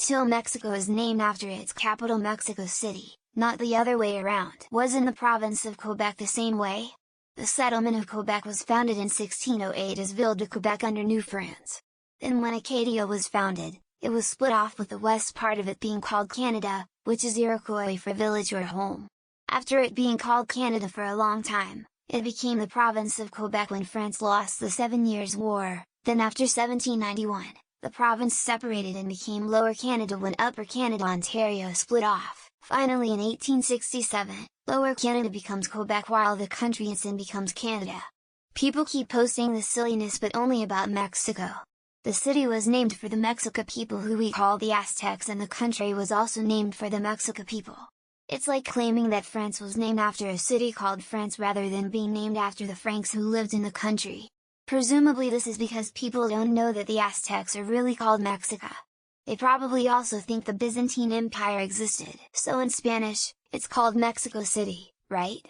TIL Mexico is named after its capital Mexico City, not the other way around. Wasn't the province of Quebec the same way? The settlement of Quebec was founded in 1608 as Ville de Quebec under New France. Then when Acadia was founded, it was split off with the west part of it being called Canada, which is Iroquois for village or home. After it being called Canada for a long time, it became the province of Quebec when France lost the 7 Years' War. Then after 1791, the province separated and became Lower Canada when Upper Canada Ontario split off. Finally in 1867, Lower Canada becomes Quebec while the country it's in becomes Canada. People keep posting this silliness but only about Mexico. The city was named for the Mexica people who we call the Aztecs, and the country was also named for the Mexica people. It's like claiming that France was named after a city called France rather than being named after the Franks who lived in the country. Presumably this is because people don't know that the Aztecs are really called Mexica. They probably also think the Byzantine Empire existed, so in Spanish, it's called Mexico City, right?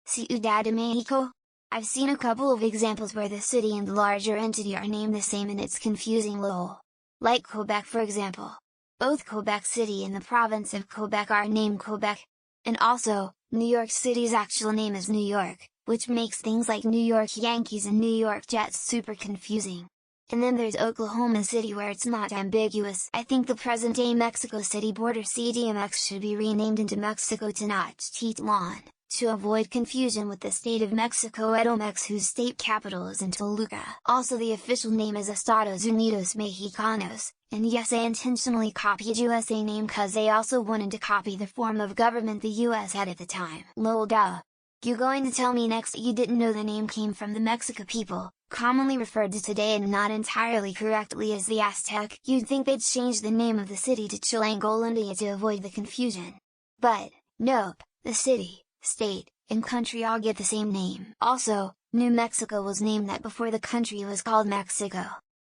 Ciudad de Mexico? I've seen a couple of examples where the city and the larger entity are named the same and it's confusing lol. Like Quebec for example. Both Quebec City and the province of Quebec are named Quebec. And also, New York City's actual name is New York, which makes things like New York Yankees and New York Jets super confusing. And then there's Oklahoma City where it's not ambiguous. I think the present-day Mexico City border CDMX should be renamed into Mexico Tenochtitlan, to avoid confusion with the state of Mexico Edomex whose state capital is in Toluca. Also the official name is Estados Unidos Mexicanos, and yes, I intentionally copied USA name cause they also wanted to copy the form of government the US had at the time. Lol duh. You going to tell me next that you didn't know the name came from the Mexica people, commonly referred to today and not entirely correctly as the Aztec? You'd think they'd change the name of the city to Chilangolandia to avoid the confusion. But, nope, the city, state, and country all get the same name. Also, New Mexico was named that before the country was called Mexico.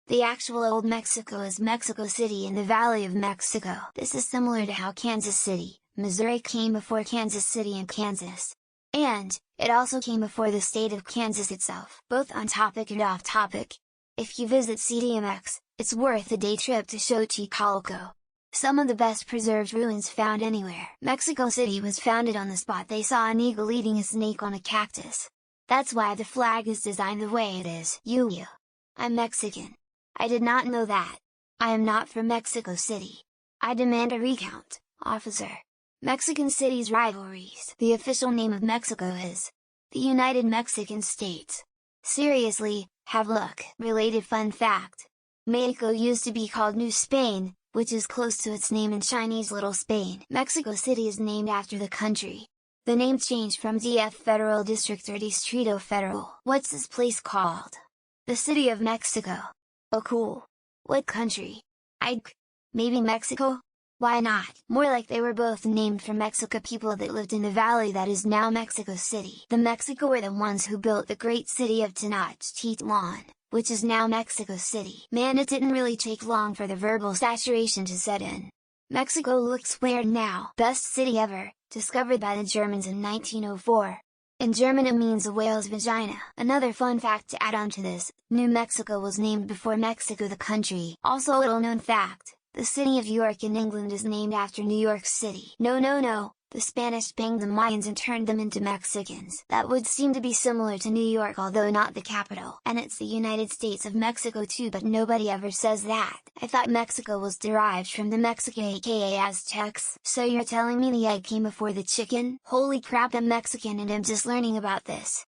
The actual Old Mexico is Mexico City in the Valley of Mexico. This is similar to how Kansas City, Missouri came before Kansas City and Kansas. And, it also came before the state of Kansas itself. Both on topic and off topic. If you visit CDMX, it's worth a day trip to Xochicalco. Some of the best preserved ruins found anywhere. Mexico City was founded on the spot they saw an eagle eating a snake on a cactus. That's why the flag is designed the way it is. I'm Mexican. I did not know that. I am not from Mexico City. I demand a recount, officer. Mexican cities rivalries. The official name of Mexico is the United Mexican States. Seriously, have look. Related fun fact. Mexico used to be called New Spain, which is close to its name in Chinese Little Spain. Mexico City is named after the country. The name changed from DF Federal District or Distrito Federal. What's this place called? The City of Mexico. Oh cool. What country? Maybe Mexico? Why not? More like they were both named for Mexica people that lived in the valley that is now Mexico City. The Mexico were the ones who built the great city of Tenochtitlan, which is now Mexico City. Man, it didn't really take long for the verbal saturation to set in. Mexico looks weird now. Best city ever, discovered by the Germans in 1904. In German it means a whale's vagina. Another fun fact to add on to this, New Mexico was named before Mexico the country. Also a little known fact, the city of York in England is named after New York City. No, the Spanish banged the Mayans and turned them into Mexicans. That would seem to be similar to New York although not the capital. And it's the United States of Mexico too, but nobody ever says that. I thought Mexico was derived from the Mexica aka Aztecs. So you're telling me the egg came before the chicken? Holy crap, I'm Mexican and I'm just learning about this.